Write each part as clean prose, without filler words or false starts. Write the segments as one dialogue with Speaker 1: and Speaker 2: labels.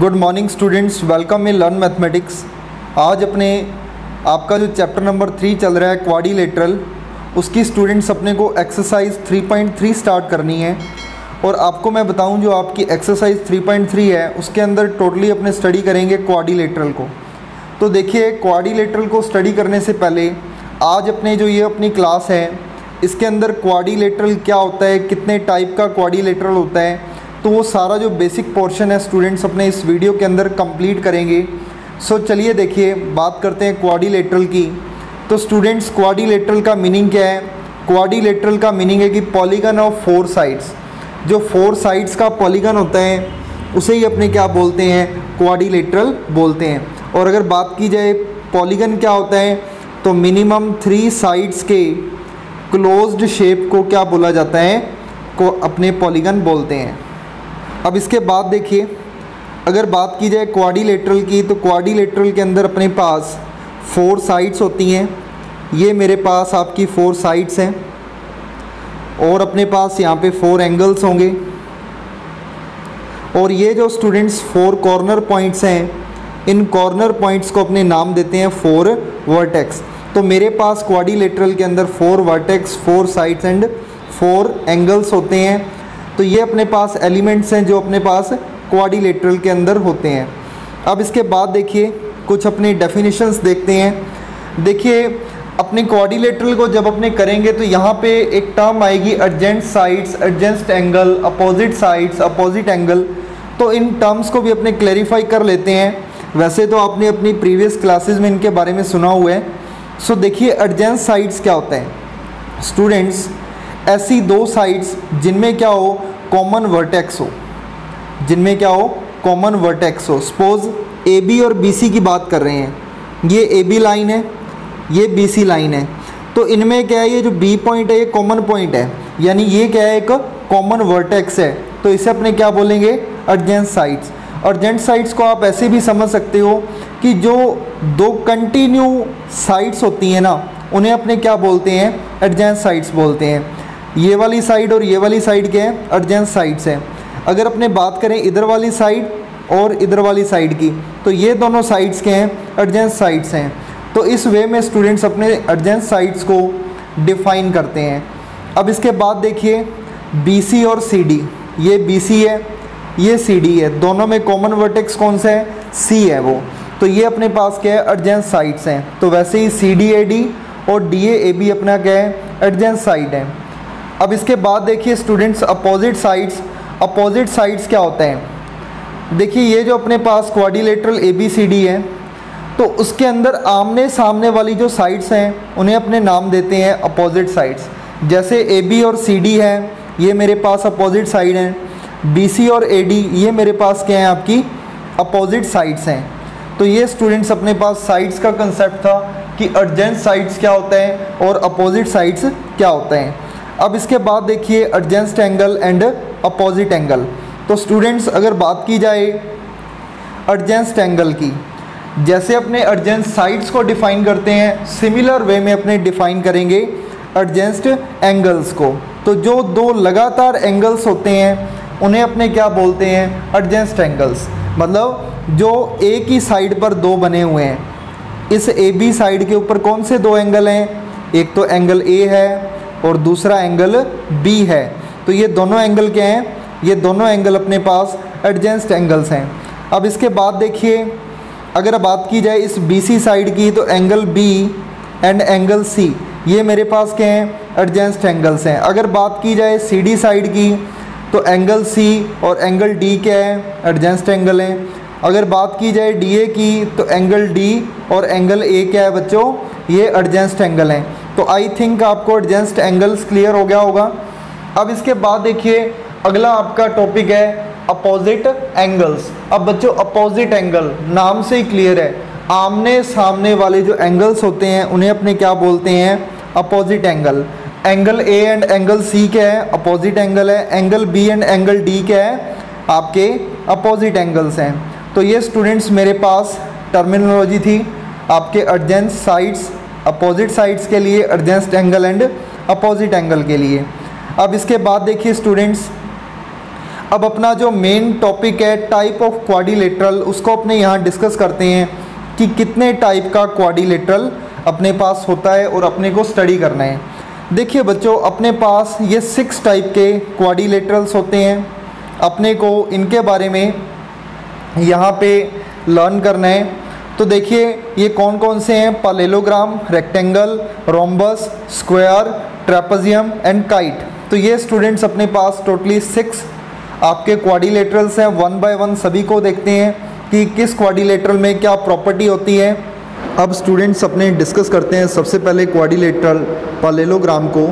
Speaker 1: Good morning students, welcome in learn mathematics. आज आपका जो चैप्टर नंबर 3 चल रहा है क्वाड्रिलेटरल, उसकी स्टूडेंट्स अपने को एक्सरसाइज 3.3 स्टार्ट करनी है। और आपको मैं बताऊं, जो आपकी एक्सरसाइज 3.3 है उसके अंदर टोटली अपने स्टडी करेंगे क्वाड्रिलेटरल को। तो देखिए, क्वाड्रिलेटरल को स्टडी करने से पहले आज ये अपनी क्लास है, इसके अंदर क्वाड्रिलेटरल क्या होता है, कितने टाइप का क्वाड्रिलेटरल होता है, तो वो सारा जो बेसिक पोर्शन है स्टूडेंट्स अपने इस वीडियो के अंदर कंप्लीट करेंगे। सो चलिए देखिए, बात करते हैं क्वाड्रिलेटरल की। तो स्टूडेंट्स, क्वाड्रिलेटरल का मीनिंग क्या है? क्वाड्रिलेटरल का मीनिंग है कि पॉलीगन ऑफ 4 साइड्स। जो 4 साइड्स का पॉलीगन होता है उसे ही अपने क्या बोलते हैं? क्वाड्रिलेटरल बोलते हैं। और अगर बात की जाए पॉलीगन क्या होता है, तो मिनिमम 3 साइड्स के क्लोज्ड शेप को क्या बोला जाता है? को अपने पॉलीगन बोलते हैं। अब इसके बाद देखिए, अगर बात की जाए क्वाड्रिलेटरल की, तो क्वाड्रिलेटरल के अंदर अपने पास 4 साइड्स होती हैं। ये मेरे पास आपकी 4 साइड्स हैं और अपने पास यहाँ पे 4 एंगल्स होंगे। और ये जो स्टूडेंट्स 4 कॉर्नर पॉइंट्स हैं, इन कॉर्नर पॉइंट्स को अपने नाम देते हैं 4 वर्टेक्स। तो मेरे पास क्वाड्रिलेटरल के अंदर 4 वर्टेक्स, 4 साइड्स एंड 4 एंगल्स होते हैं। तो ये अपने पास एलिमेंट्स हैं जो अपने पास क्वाड्रिलेटरल के अंदर होते हैं। अब इसके बाद देखिए, कुछ अपने डेफिनेशंस देखते हैं। देखिए, अपने क्वाड्रिलेटरल को जब अपने करेंगे तो यहाँ पे एक टर्म आएगी adjacent sides, adjacent angle, opposite sides, opposite angle. तो इन टर्म्स को भी अपने क्लैरिफाई कर लेते हैं। वैसे तो आपने अपनी प्रीवियस क्लासेस में इनके बारे में सुना हुआ है। सो देखिए, एडजेंट साइड्स क्या होता है स्टूडेंट्स? ऐसी 2 साइड्स जिनमें क्या हो? कॉमन वर्टेक्स हो। जिनमें क्या हो? कॉमन वर्टेक्स हो। सपोज AB और BC की बात कर रहे हैं, ये AB लाइन है, ये BC लाइन है। तो इनमें क्या है, ये जो B पॉइंट है ये कॉमन पॉइंट है, यानी ये क्या है? एक कॉमन वर्टेक्स है। तो इसे अपने क्या बोलेंगे? एडजेंट साइड्स। एडजेंट साइड्स को आप ऐसे भी समझ सकते हो कि जो 2 कंटिन्यू साइड्स होती हैं ना, उन्हें अपने क्या बोलते हैं? एडजेंट साइड्स बोलते हैं। ये वाली साइड और ये वाली साइड क्या है? एडजेंट साइड्स हैं। अगर अपने बात करें इधर वाली साइड और इधर वाली साइड की, तो ये दोनों साइड्स के हैं? एडजेंट साइड्स हैं। तो इस वे में स्टूडेंट्स अपने एडजेंट साइड्स को डिफाइन करते हैं। अब इसके बाद देखिए, BC और CD, ये BC है, ये CD है। दोनों में कॉमन वर्टेक्स कौन सा है? C है वो। तो ये अपने पास क्या है? एडजेंट साइड्स हैं। तो वैसे ही CDAD और DAAB अपना क्या है? एडजेंट साइड है। अब इसके बाद देखिए students, opposite sides. Opposite sides क्या होते हैं? देखिए, ये जो अपने पास क्वाड्रिलेटरल ABCD है, तो उसके अंदर आमने सामने वाली जो साइड्स हैं उन्हें अपने नाम देते हैं अपोजिट साइड्स। जैसे AB और CD है, ये मेरे पास अपोजिट साइड हैं। BC और AD, ये मेरे पास क्या हैं? आपकी अपोजिट साइड्स हैं। तो ये स्टूडेंट्स अपने पास साइड्स का कंसेप्ट था कि एडजेंट साइड्स क्या होता है और अपोजिट साइड्स क्या होते हैं। अब इसके बाद देखिए, एडजेंट एंगल एंड अपोजिट एंगल। तो स्टूडेंट्स, अगर बात की जाए एडजेंट एंगल की, जैसे अपने एडजेंट साइड्स को डिफाइन करते हैं, सिमिलर वे में अपने डिफाइन करेंगे एडजेंट एंगल्स को। तो जो 2 लगातार एंगल्स होते हैं उन्हें अपने क्या बोलते हैं? एडजेंट एंगल्स। मतलब जो एक ही साइड पर 2 बने हुए हैं, इस AB साइड के ऊपर कौन से 2 एंगल हैं? एक तो एंगल A है और दूसरा एंगल B है। तो ये दोनों एंगल क्या हैं? ये दोनों एंगल अपने पास एडजेंट एंगल्स हैं। अब इसके बाद देखिए, अगर बात की जाए इस BC साइड की, तो angle B and angle C, ये मेरे पास क्या हैं? एडजेंट एंगल्स हैं। अगर बात की जाए CD साइड की, तो एंगल C और एंगल D क्या है? एडजेंट एंगल हैं। अगर बात की जाए DA की, तो एंगल D और एंगल A क्या है बच्चों? ये एडजेंट एंगल हैं। तो आई थिंक आपको एडजेंट एंगल्स क्लियर हो गया होगा। अब इसके बाद देखिए, अगला आपका टॉपिक है अपोजिट एंगल्स। अब बच्चों, अपोजिट एंगल नाम से ही क्लियर है, आमने सामने वाले जो एंगल्स होते हैं उन्हें अपने क्या बोलते हैं? Opposite angle. Angle A and angle C क्या है? अपोजिट एंगल है। Angle B and angle D क्या है? आपके अपोजिट एंगल्स हैं। तो ये स्टूडेंट्स मेरे पास टर्मिनोलॉजी थी आपके एडजेंट साइड्स, अपोजिट साइड्स के लिए, एडजेंट एंगल एंड अपोजिट एंगल के लिए। अब इसके बाद देखिए स्टूडेंट्स, अब अपना जो मेन टॉपिक है टाइप ऑफ क्वाड्रिलेटरल, उसको अपने यहाँ डिस्कस करते हैं कि कितने टाइप का क्वाड्रिलेटरल अपने पास होता है और अपने को स्टडी करना है। देखिए बच्चों, अपने पास ये 6 टाइप के क्वाड्रिलेटरल्स होते हैं। अपने को इनके बारे में यहाँ पे लर्न करना है। तो देखिए ये कौन कौन से हैं, parallelogram, rectangle, rhombus, square, trapezium and kite. तो ये स्टूडेंट्स अपने पास टोटली 6 आपके क्वाड्रिलेटरल्स हैं। वन बाय वन सभी को देखते हैं कि किस क्वाड्रिलेटरल में क्या प्रॉपर्टी होती है। अब स्टूडेंट्स अपने डिस्कस करते हैं सबसे पहले क्वाड्रिलेटरल पैरेललोग्राम को।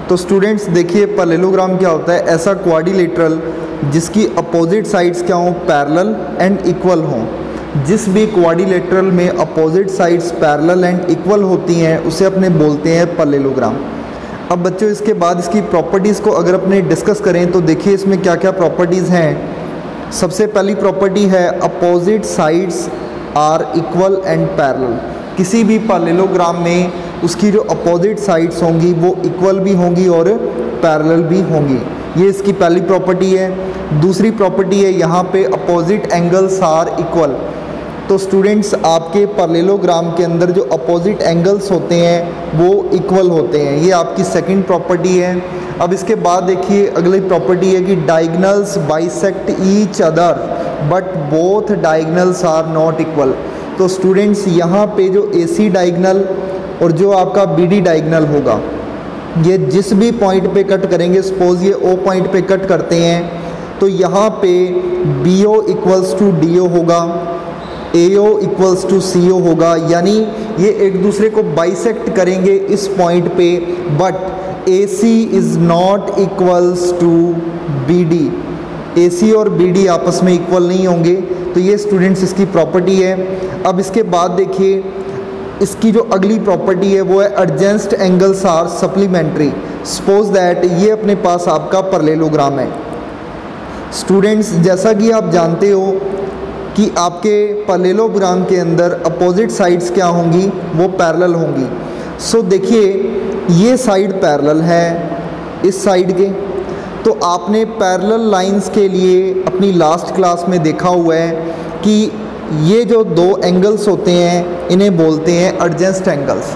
Speaker 1: तो स्टूडेंट्स देखिए पैरेललोग्राम क्या होता है, ऐसा क्वाड्रिलेटरल जिसकी अपोजिट साइड्स क्या हों, पैरेलल एंड इक्वल हों। जिस भी क्वाड्रिलेटरल में opposite sides parallel and equal होती हैं उसे अपने बोलते हैं पैरेललोग्राम। अब बच्चों इसके बाद इसकी प्रॉपर्टीज़ को अगर अपने डिस्कस करें तो देखिए इसमें क्या क्या प्रॉपर्टीज़ हैं। सबसे पहली प्रॉपर्टी है opposite sides are equal and parallel. किसी भी पैरेललोग्राम में उसकी जो अपोजिट साइड्स होंगी वो इक्वल भी होंगी और पैरेलल भी होंगी। ये इसकी पहली प्रॉपर्टी है। दूसरी प्रॉपर्टी है यहाँ पे अपोजिट एंगल्स आर इक्वल। तो स्टूडेंट्स आपके पैरेललोग्राम के अंदर जो अपोजिट एंगल्स होते हैं वो इक्वल होते हैं, ये आपकी सेकंड प्रॉपर्टी है। अब इसके बाद देखिए अगली प्रॉपर्टी है कि diagonals bisect each other but both diagonals are not equal. तो स्टूडेंट्स यहाँ पे जो AC डायगोनल और जो आपका BD डायगोनल होगा, ये जिस भी पॉइंट पे कट करेंगे, सपोज ये O पॉइंट पे कट करते हैं तो यहाँ पे BO इक्वल्स टू DO होगा, AO इक्वल्स टू CO होगा, यानी ये एक दूसरे को बाइसेक्ट करेंगे इस पॉइंट पे, but AC is not equals to BD। AC और BD आपस में इक्वल नहीं होंगे। तो ये स्टूडेंट्स इसकी प्रॉपर्टी है। अब इसके बाद देखिए इसकी जो अगली प्रॉपर्टी है वो है adjacent angles are supplementary. Suppose that ये अपने पास आपका पैरेललोग्राम है। स्टूडेंट्स जैसा कि आप जानते हो कि आपके पैरेललोग्राम के अंदर अपोजिट साइड्स क्या होंगी, वो पैरेलल होंगी। सो देखिए ये साइड पैरेलल है इस साइड के। तो आपने पैरेलल लाइंस के लिए अपनी लास्ट क्लास में देखा हुआ है कि ये जो 2 एंगल्स होते हैं इन्हें बोलते हैं एडजेंस्ट एंगल्स।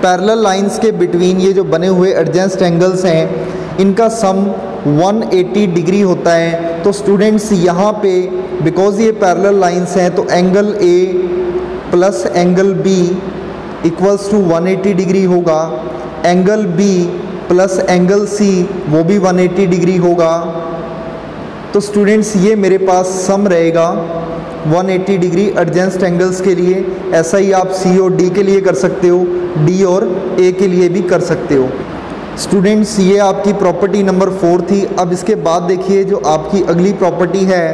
Speaker 1: पैरेलल लाइंस के बिटवीन ये जो बने हुए एडजेंस्ट एंगल्स हैं इनका सम 180 डिग्री होता है। तो स्टूडेंट्स यहाँ पे बिकॉज ये पैरेलल लाइंस हैं तो angle A plus angle B equals to 180 degree होगा। Angle B plus angle C वो भी 180 डिग्री होगा। तो स्टूडेंट्स ये मेरे पास सम रहेगा 180 डिग्री एडजेंस्ट एंगल्स के लिए। ऐसा ही आप C और D के लिए कर सकते हो, D और A के लिए भी कर सकते हो। स्टूडेंट्स ये आपकी प्रॉपर्टी नंबर 4 थी। अब इसके बाद देखिए जो आपकी अगली प्रॉपर्टी है,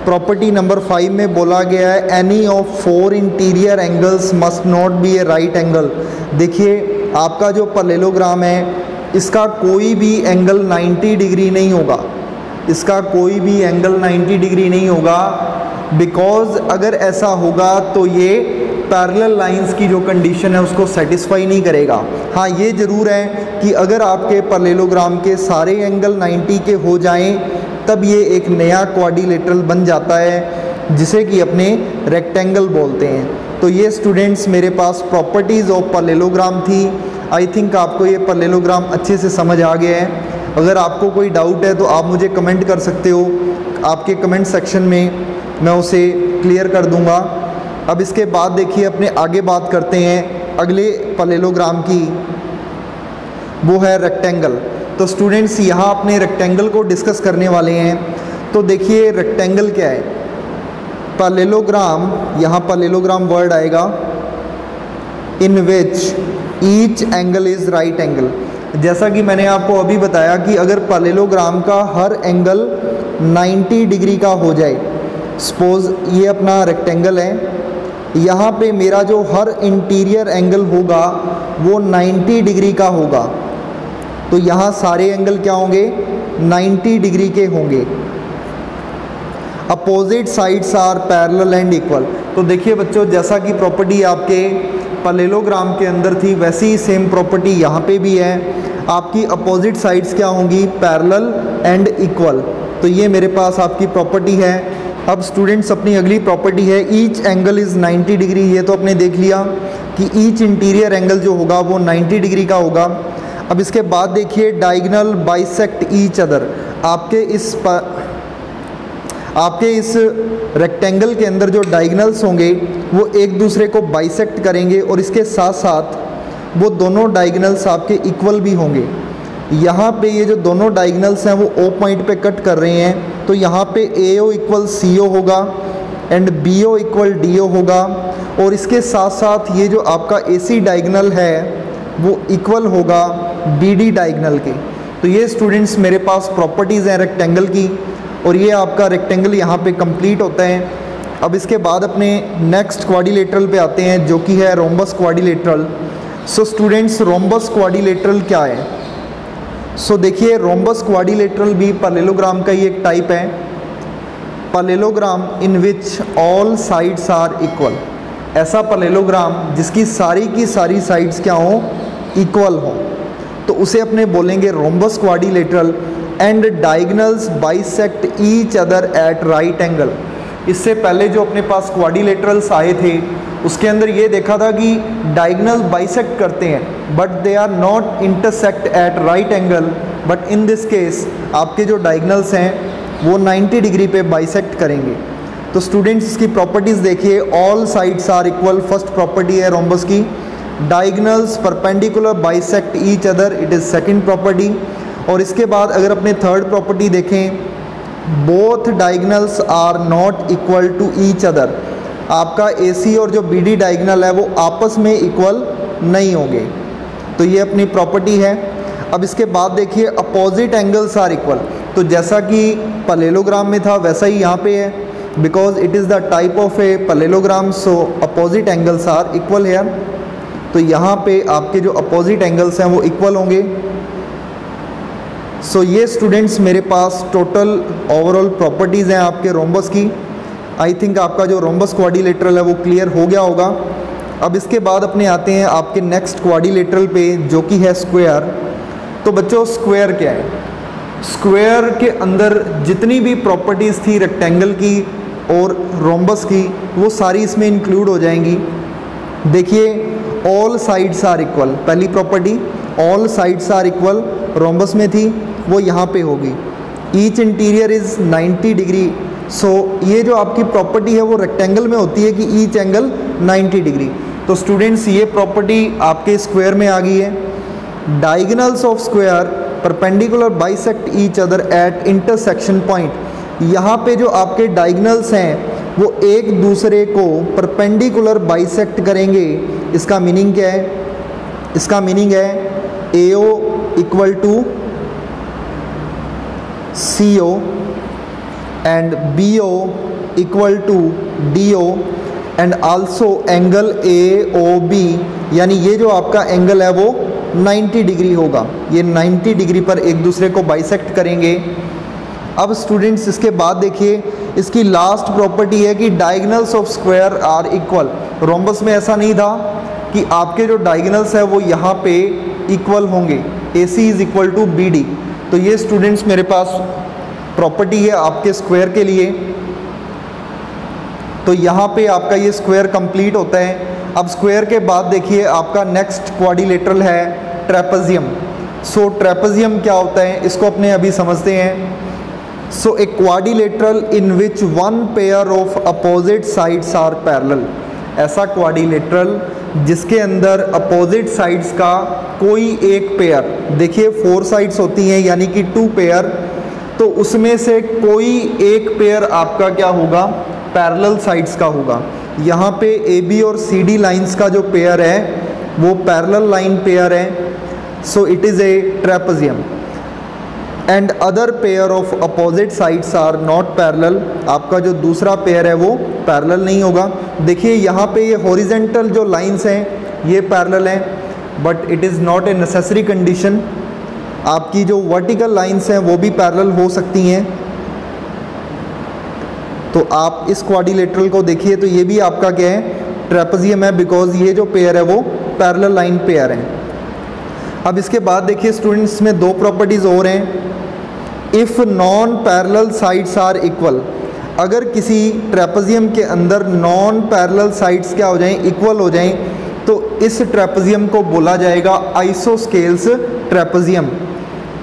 Speaker 1: प्रॉपर्टी नंबर 5 में बोला गया है any of 4 interior angles must not be A right angle. देखिए आपका जो पैरेललोग्राम है इसका कोई भी एंगल 90 डिग्री नहीं होगा, इसका कोई भी एंगल 90 डिग्री नहीं होगा। बिकॉज अगर ऐसा होगा तो ये पैरेलल लाइंस की जो कंडीशन है उसको सेटिस्फाई नहीं करेगा। हाँ ये ज़रूर है कि अगर आपके पैरेललोग्राम के सारे एंगल 90 के हो जाएं तब ये एक नया क्वाड्रिलेटरल बन जाता है जिसे कि अपने रेक्टेंगल बोलते हैं। तो ये स्टूडेंट्स मेरे पास प्रॉपर्टीज़ ऑफ पैरेललोग्राम थी। आई थिंक आपको ये पैरेललोग्राम अच्छे से समझ आ गया है। अगर आपको कोई डाउट है तो आप मुझे कमेंट कर सकते हो, आपके कमेंट सेक्शन में मैं उसे क्लियर कर दूंगा। अब इसके बाद देखिए अपने आगे बात करते हैं अगले पैरेललोग्राम की, वो है रेक्टेंगल। तो स्टूडेंट्स यहाँ अपने रेक्टेंगल को डिस्कस करने वाले हैं। तो देखिए रेक्टेंगल क्या है, पैरेललोग्राम, यहाँ पैरेललोग्राम वर्ड आएगा in which each angle is right angle. जैसा कि मैंने आपको अभी बताया कि अगर पैरेललोग्राम का हर एंगल 90 डिग्री का हो जाए, सपोज ये अपना रेक्टेंगल है, यहाँ पे मेरा जो हर इंटीरियर एंगल होगा वो 90 डिग्री का होगा, तो यहाँ सारे एंगल क्या होंगे, 90 डिग्री के होंगे। Opposite sides are parallel and equal. तो देखिए बच्चों जैसा कि प्रॉपर्टी आपके पैरेललोग्राम के अंदर थी वैसी ही सेम प्रॉपर्टी यहाँ पे भी है। आपकी अपोजिट साइड्स क्या होंगी, पैरेलल एंड इक्वल। तो ये मेरे पास आपकी प्रॉपर्टी है। अब स्टूडेंट्स अपनी अगली प्रॉपर्टी है ईच एंगल इज़ 90 डिग्री। ये तो आपने देख लिया कि ईच इंटीरियर एंगल जो होगा वो 90 डिग्री का होगा। अब इसके बाद देखिए डायगोनल बाइसेक्ट ईच अदर। आपके इस रेक्टेंगल के अंदर जो डायगोनल्स होंगे वो एक दूसरे को बाइसेक्ट करेंगे और इसके साथ साथ वो दोनों डायगोनल्स आपके इक्वल भी होंगे। यहाँ पे ये जो दोनों डायगोनल्स हैं वो ओ पॉइंट पे कट कर रहे हैं, तो यहाँ पे AO इक्वल CO होगा एंड BO इक्वल DO होगा, और इसके साथ साथ ये जो आपका AC डायगोनल है वो इक्वल होगा BD डायगोनल के। तो ये स्टूडेंट्स मेरे पास प्रॉपर्टीज़ हैं रेक्टेंगल की, और ये आपका रेक्टेंगल यहाँ पे कंप्लीट होता है। अब इसके बाद अपने नेक्स्ट क्वाड्रिलेटरल पे आते हैं जो कि है rhombus quadrilateral. So students rhombus quadrilateral क्या है? सो देखिए रोम्बस क्वाड्रिलेटरल भी पैरेललोग्राम का ही एक टाइप है। Parallelogram in which all sides are equal. ऐसा पैरेललोग्राम जिसकी सारी की सारी साइड्स क्या हो, इक्वल हो, तो उसे अपने बोलेंगे rhombus quadrilateral. And diagonals bisect each other at right angle. इससे पहले जो अपने पास क्वाड्रिलेटरल्स आए थे उसके अंदर ये देखा था कि डायगोनल बाइसेक्ट करते हैं but they are not intersect at right angle, but in this case आपके जो डायगोनल्स हैं वो 90 डिग्री पे बाइसेक्ट करेंगे। तो स्टूडेंट्स इसकी प्रॉपर्टीज़ देखिए, all sides are equal first property है रोम्बस की। Diagonals perpendicular bisect each other, it is second property. और इसके बाद अगर अपने थर्ड प्रॉपर्टी देखें, both diagonals are not equal to each other. आपका AC और जो BD डायगोनल है वो आपस में इक्वल नहीं होंगे, तो ये अपनी प्रॉपर्टी है। अब इसके बाद देखिए अपोजिट एंगल्स आर इक्वल। तो जैसा कि पैरेललोग्राम में था वैसा ही यहाँ पे है, because it is the type of a parallelogram, so opposite angles are equal here. तो यहाँ पे आपके जो अपोजिट एंगल्स हैं वो इक्वल होंगे। सो ये स्टूडेंट्स मेरे पास टोटल ओवरऑल प्रॉपर्टीज़ हैं आपके रोम्बस की। आई थिंक आपका जो रोम्बस क्वाड्रिलेटरल है वो क्लियर हो गया होगा। अब इसके बाद अपने आते हैं आपके नेक्स्ट क्वाड्रिलेटरल पे जो कि है स्क्वायर। तो बच्चों स्क्वायर क्या है? स्क्वायर के अंदर जितनी भी प्रॉपर्टीज़ थी रेक्टेंगल की और रोम्बस की वो सारी इसमें इंक्लूड हो जाएंगी। देखिए ऑल साइड्स आर इक्वल, पहली property all sides are equal rhombus में थी, वो यहाँ पे होगी। Each interior is 90 degree. So ये जो आपकी प्रॉपर्टी है वो रेक्टेंगल में होती है कि ईच एंगल 90 डिग्री। तो स्टूडेंट्स ये प्रॉपर्टी आपके स्क्वायर में आ गई है। Diagonals of square perpendicular bisect each other at intersection point. यहाँ पे जो आपके डायगोनल्स हैं वो एक दूसरे को परपेंडिकुलर बाइसेक्ट करेंगे। इसका मीनिंग क्या है? इसका मीनिंग है AO equal to CO and BO equal to DO and also angle AOB, यानी ये जो आपका एंगल है वो 90 डिग्री होगा। ये 90 डिग्री पर एक दूसरे को बाइसेक्ट करेंगे। अब स्टूडेंट्स इसके बाद देखिए इसकी लास्ट प्रॉपर्टी है कि diagonals of square are equal. Rhombus में ऐसा नहीं था कि आपके जो डायगोनल्स है वो यहाँ पे इक्वल होंगे, AC is equal to BD। तो ये स्टूडेंट्स मेरे पास प्रॉपर्टी है आपके स्क्वायर के लिए। तो यहाँ पे आपका ये स्क्वायर कंप्लीट होता है। अब स्क्वायर के बाद देखिए आपका नेक्स्ट क्वाड्रिलेटरल है ट्रेपेजियम। सो ट्रेपेजियम क्या होता है इसको अपने अभी समझते हैं। So a quadrilateral in which one pair of opposite sides are parallel. ऐसा क्वाड्रिलेटरल जिसके अंदर अपोजिट साइड्स का कोई एक पेयर, देखिए 4 साइड्स होती हैं यानी कि 2 पेयर, तो उसमें से कोई एक पेयर आपका क्या होगा, पैरेलल साइड्स का होगा। यहाँ पे AB और CD लाइंस का जो पेयर है वो पैरेलल लाइन पेयर है। So it is a trapezium and other pair of opposite sides are not parallel. आपका जो दूसरा पेयर है वो पैरेलल नहीं होगा। देखिए यहाँ पे ये हॉरिजेंटल जो लाइंस हैं ये पैरेलल हैं, but it is not a necessary condition. आपकी जो वर्टिकल लाइंस हैं वो भी पैरेलल हो सकती हैं। तो आप इस क्वाड्रिलेटरल को देखिए तो ये भी आपका क्या है, ट्रेपेजियम है, बिकॉज ये जो पेयर है वो पैरेलल लाइन पेयर है। अब इसके बाद देखिए स्टूडेंट्स में 2 प्रॉपर्टीज़ और हैं। If non parallel sides are equal, अगर किसी ट्रेपेजियम के अंदर नॉन पैरेलल साइड्स क्या हो जाएं, इक्वल हो जाएं, तो इस ट्रेपेजियम को बोला जाएगा आइसोस्केल्स ट्रेपेजियम।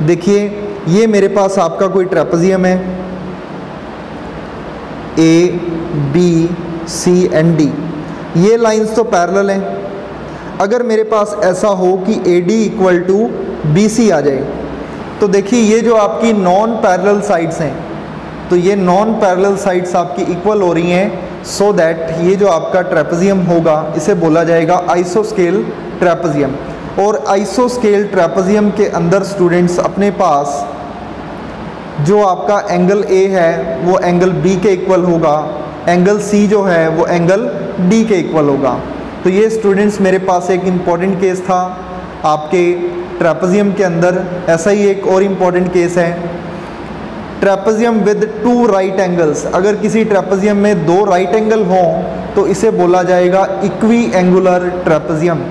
Speaker 1: देखिए ये मेरे पास आपका कोई ट्रेपेजियम है, A B C and D, ये लाइंस तो पैरेलल हैं। अगर मेरे पास ऐसा हो कि A D equal to B C आ जाए, तो देखिए ये जो आपकी नॉन पैरेलल साइड्स हैं, तो ये नॉन पैरेलल साइड्स आपकी इक्वल हो रही हैं, सो दैट ये जो आपका ट्रेपेजियम होगा इसे बोला जाएगा आइसोस्केल ट्रेपेजियम। और आइसोस्केल ट्रेपेजियम के अंदर स्टूडेंट्स अपने पास जो आपका एंगल ए है वो एंगल बी के इक्वल होगा, एंगल सी जो है वो एंगल डी के इक्वल होगा। तो ये स्टूडेंट्स मेरे पास एक इम्पॉर्टेंट केस था आपके ट्रेपेजियम के अंदर। ऐसा ही एक और इम्पॉर्टेंट केस है, ट्रेपेजियम विद 2 राइट एंगल्स। अगर किसी ट्रेपेजियम में 2 राइट एंगल हों तो इसे बोला जाएगा इक्वी एंगुलर ट्रेपेजियम।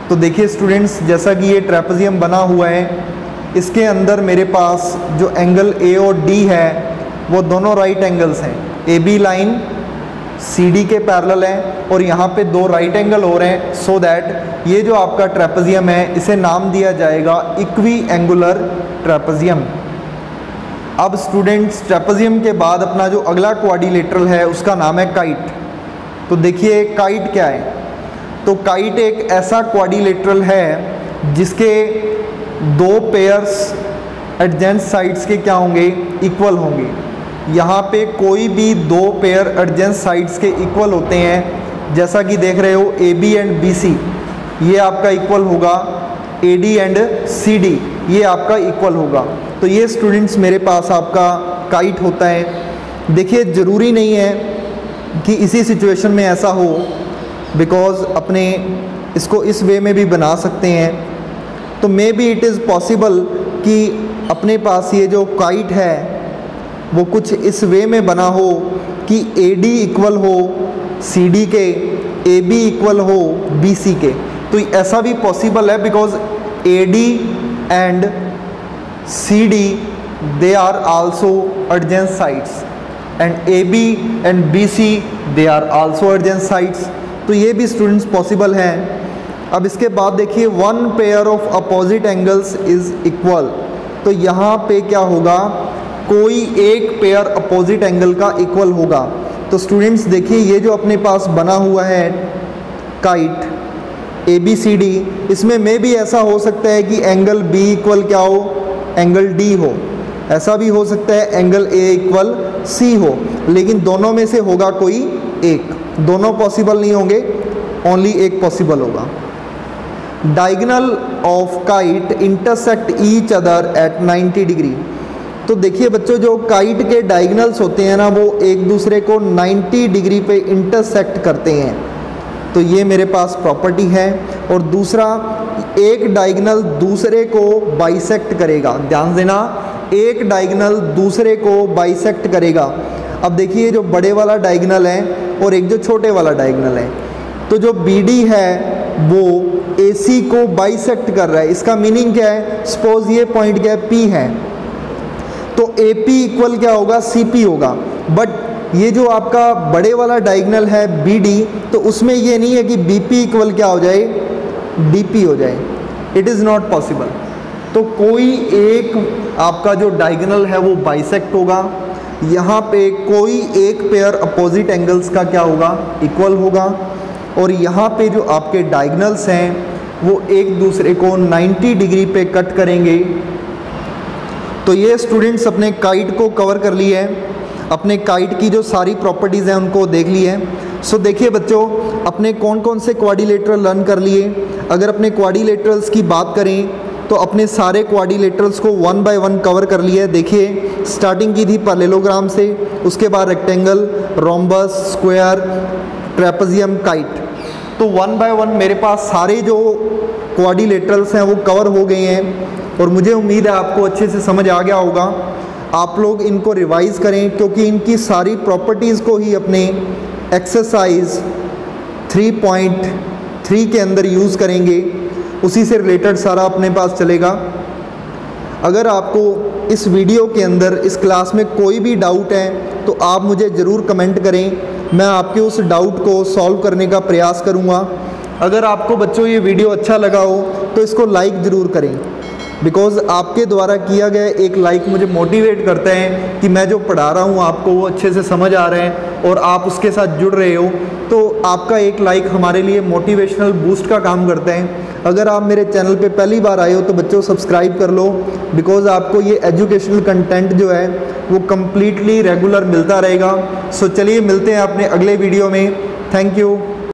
Speaker 1: तो देखिए स्टूडेंट्स, जैसा कि ये ट्रेपेजियम बना हुआ है, इसके अंदर मेरे पास जो एंगल ए और डी है वो दोनों राइट एंगल्स हैं। A B line C D के पैरेलल है और यहाँ पे 2 राइट एंगल हो रहे हैं, सो दैट ये जो आपका ट्रेपेजियम है इसे नाम दिया जाएगा इक्वी एंगुलर ट्रेपेजियम। अब स्टूडेंट्स, ट्रेपेजियम के बाद अपना जो अगला क्वाड्रिलेटरल है उसका नाम है काइट। तो देखिए काइट क्या है, तो काइट एक ऐसा क्वाड्रिलेटरल है जिसके 2 पेयर्स एडजेंट साइड्स के क्या होंगे, इक्वल होंगे। यहाँ पे कोई भी 2 पेयर एडजेंट साइड्स के इक्वल होते हैं, जैसा कि देख रहे हो A B and B C ये आपका इक्वल होगा, A D and C D ये आपका इक्वल होगा। तो ये स्टूडेंट्स मेरे पास आपका काइट होता है। देखिए ज़रूरी नहीं है कि इसी सिचुएशन में ऐसा हो, बिकॉज़ अपने इसको इस वे में भी बना सकते हैं। तो may be it is possible कि अपने पास ये जो काइट है वो कुछ इस वे में बना हो कि ए डी इक्वल हो सी डी के, ए बी इक्वल हो बी सी के। तो ऐसा भी पॉसिबल है, because A D and C D they are also adjacent sides and A B and B C they are also adjacent sides. तो ये भी स्टूडेंट्स पॉसिबल हैं। अब इसके बाद देखिए 1 pair of opposite angles is equal. तो यहाँ पे क्या होगा, कोई एक पेयर अपोजिट एंगल का इक्वल होगा। तो स्टूडेंट्स देखिए ये जो अपने पास बना हुआ है kite A B C D, इसमें मे भी ऐसा हो सकता है कि एंगल बी इक्वल क्या हो, एंगल डी हो। ऐसा भी हो सकता है एंगल ए इक्वल सी हो, लेकिन दोनों में से होगा कोई एक। दोनों पॉसिबल नहीं होंगे, ओनली एक पॉसिबल होगा। Diagonal of kite intersect each other at 90 degree. तो देखिए बच्चों, जो काइट के डायगोनल्स होते हैं ना, वो एक दूसरे को 90 डिग्री पे इंटरसेक्ट करते हैं। तो ये मेरे पास प्रॉपर्टी है। और दूसरा, एक डायगोनल दूसरे को बाइसेक्ट करेगा। ध्यान देना, एक डायगोनल दूसरे को बाइसेक्ट करेगा। अब देखिए जो बड़े वाला डायगोनल है और एक जो छोटे वाला डायगोनल है, तो जो बी डी है वो ए सी को बाइसेक्ट कर रहा है। इसका मीनिंग क्या है, सपोज ये पॉइंट क्या है, पी है, तो ए पी इक्वल क्या होगा, सी पी होगा। बट ये जो आपका बड़े वाला डायगोनल है बी डी, तो उसमें ये नहीं है कि बी पी इक्वल क्या हो जाए, डी पी हो जाए। It is not possible. तो कोई एक आपका जो डायगोनल है वो बाइसेक्ट होगा, यहाँ पे कोई एक पेयर अपोजिट एंगल्स का क्या होगा, इक्वल होगा, और यहाँ पे जो आपके डायगोनल्स हैं वो एक दूसरे को 90 डिग्री पे कट करेंगे। तो ये स्टूडेंट्स अपने काइट को कवर कर लिए हैं, अपने काइट की जो सारी प्रॉपर्टीज़ हैं उनको देख लिए हैं। सो देखिए बच्चों, अपने कौन कौन से क्वाड्रिलेटरल लर्न कर लिए। अगर अपने क्वाड्रिलेटरल्स की बात करें तो अपने सारे क्वाड्रिलेटरल्स को 1 बाय 1 कवर कर लिया है। देखिए स्टार्टिंग की थी पैरेललोग्राम से, उसके बाद rectangle, rhombus, square, trapezium, kite. तो 1 बाय 1 मेरे पास सारे जो क्वाड्रिलेटरल्स हैं वो कवर हो गए हैं, और मुझे उम्मीद है आपको अच्छे से समझ आ गया होगा। आप लोग इनको रिवाइज करें, क्योंकि इनकी सारी प्रॉपर्टीज़ को ही अपने एक्सरसाइज 3.3 के अंदर यूज़ करेंगे, उसी से रिलेटेड सारा अपने पास चलेगा। अगर आपको इस वीडियो के अंदर इस क्लास में कोई भी डाउट है तो आप मुझे ज़रूर कमेंट करें, मैं आपके उस डाउट को सॉल्व करने का प्रयास करूँगा। अगर आपको बच्चों ये वीडियो अच्छा लगा हो तो इसको लाइक ज़रूर करें, बिकॉज़ आपके द्वारा किया गया एक लाइक मुझे मोटिवेट करता है कि मैं जो पढ़ा रहा हूँ आपको वो अच्छे से समझ आ रहा है और आप उसके साथ जुड़ रहे हो। तो आपका एक लाइक हमारे लिए मोटिवेशनल बूस्ट का काम करता है। अगर आप मेरे चैनल पे पहली बार आए हो तो बच्चों सब्सक्राइब कर लो, बिकॉज़ आपको ये एजुकेशनल कंटेंट जो है वो कम्प्लीटली रेगुलर मिलता रहेगा। सो चलिए मिलते हैं अपने अगले वीडियो में। Thank you.